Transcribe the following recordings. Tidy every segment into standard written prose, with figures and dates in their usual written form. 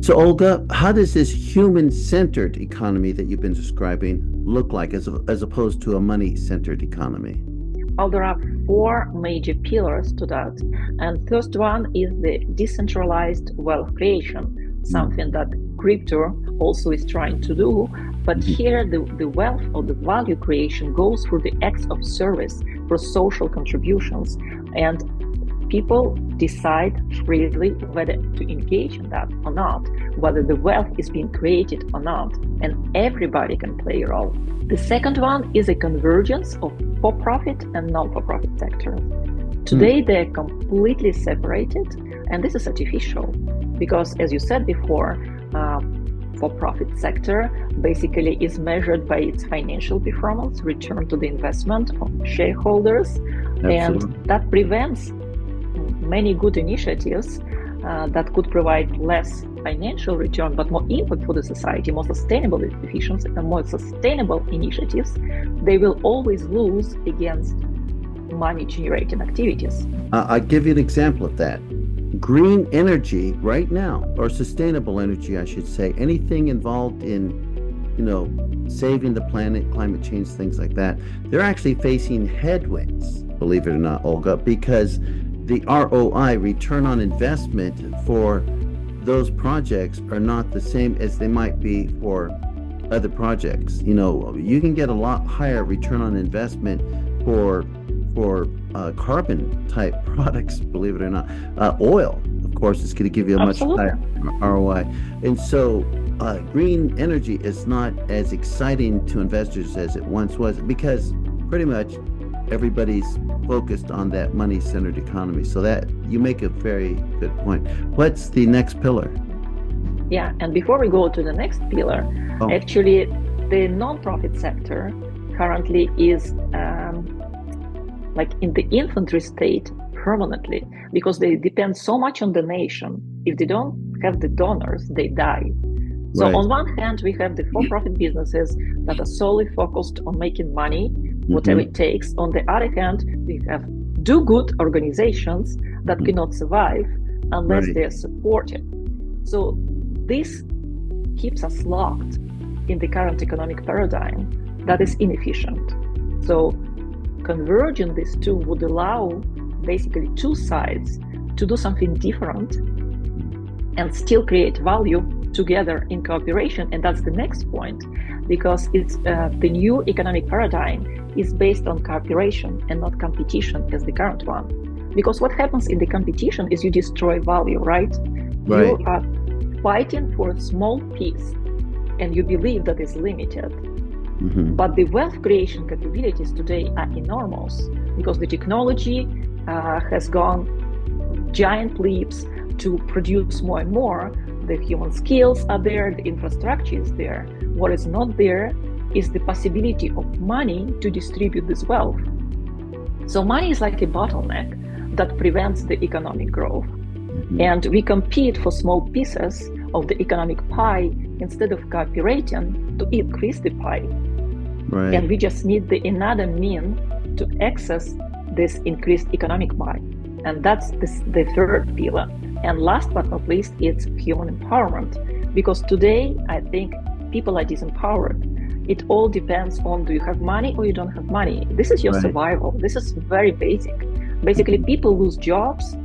So, Olga, how does this human-centered economy that you've been describing look like as opposed to a money-centered economy? Well, there are four major pillars to that. And first one is the decentralized wealth creation, something that crypto also is trying to do. But Mhm. here, the wealth or the value creation goes through the acts of service for social contributions. And people decide freely whether to engage in that or not, whether the wealth is being created or not, and everybody can play a role. The second one is a convergence of for-profit and non-for-profit sectors. Hmm. Today, they're completely separated, and this is artificial because, as you said before, for-profit sector basically is measured by its financial performance, return to the investment of shareholders, and Absolutely. that prevents many good initiatives that could provide less financial return but more impact for the society, more sustainable efficiency and more sustainable initiatives. They will always lose against money generating activities. I'll give you an example of that. Green energy right now, or sustainable energy, I should say, anything involved in, saving the planet, climate change, things like that, they're actually facing headwinds, believe it or not, Olga, because the ROI, return on investment for those projects are not the same as they might be for other projects. You can get a lot higher return on investment for carbon type products, believe it or not. Oil, of course, is going to give you a much Absolutely. higher ROI. And so green energy is not as exciting to investors as it once was because pretty much everybody's focused on that money-centered economy. So that you make a very good point. What's the next pillar? Yeah, and before we go to the next pillar, Oh, actually, the non-profit sector currently is like in the infantry state permanently because they depend so much on donation. If they don't have the donors, they die. So right. on one hand, we have the for-profit businesses that are solely focused on making money, whatever Hmm. it takes. On the other hand, we have do-good organizations that Hmm. cannot survive unless Right. they are supported. So this keeps us locked in the current economic paradigm that is Hmm. inefficient. So converging these two would allow basically two sides to do something different and still create value together in cooperation. And that's the next point, because it's the new economic paradigm is based on cooperation and not competition as the current one. Because what happens in the competition is you destroy value, right? You Right. are fighting for a small piece and you believe that is limited. Hmm. But the wealth creation capabilities today are enormous because the technology has gone giant leaps to produce more and more. The human skills are there, the infrastructure is there. What is not there is the possibility of money to distribute this wealth. So money is like a bottleneck that prevents the economic growth. Hmm. And we compete for small pieces of the economic pie instead of cooperating to increase the pie. Right. And we just need another mean to access this increased economic pie. And that's the third pillar. And last but not least, it's human empowerment. Because today, I think people are disempowered. It all depends on do you have money or you don't have money. This is your Right. survival. This is very basic. Basically, Hmm. people lose jobs.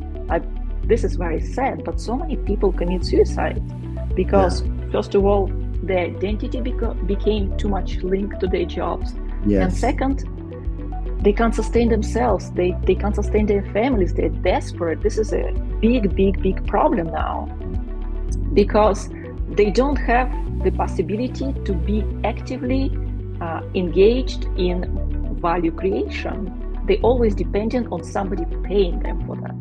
This is very sad, but so many people commit suicide Yeah. because, first of all, their identity became too much linked to their jobs. And Yes. second, they can't sustain themselves. They can't sustain their families. They're desperate. This is a big, big, big problem now because they don't have the possibility to be actively engaged in value creation. They always dependent on somebody paying them for that.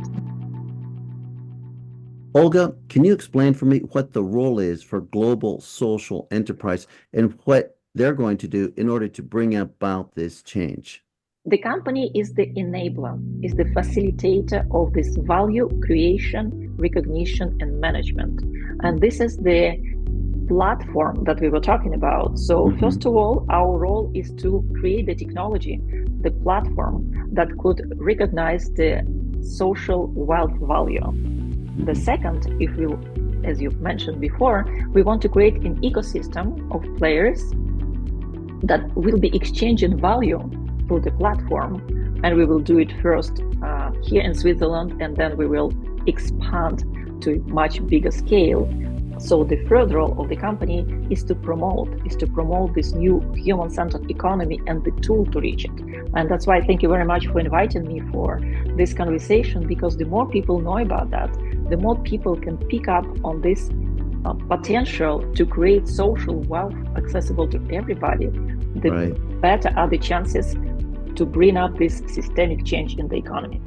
Olga, can you explain for me what the role is for global social enterprise and what they're going to do in order to bring about this change? The company is the enabler, is the facilitator of this value creation, recognition, and management. And this is the platform that we were talking about. So, Hmm. first of all, our role is to create the technology, the platform that could recognize the social wealth value. The Hmm. second, if we as you mentioned before, we want to create an ecosystem of players that will be exchanging value through the platform. And we will do it first here in Switzerland, and then we will expand to a much bigger scale. So the third role of the company is to promote this new human-centered economy and the tool to reach it. And that's why thank you very much for inviting me for this conversation, because the more people know about that, the more people can pick up on this potential to create social wealth accessible to everybody, the better are the chances to bring up this systemic change in the economy.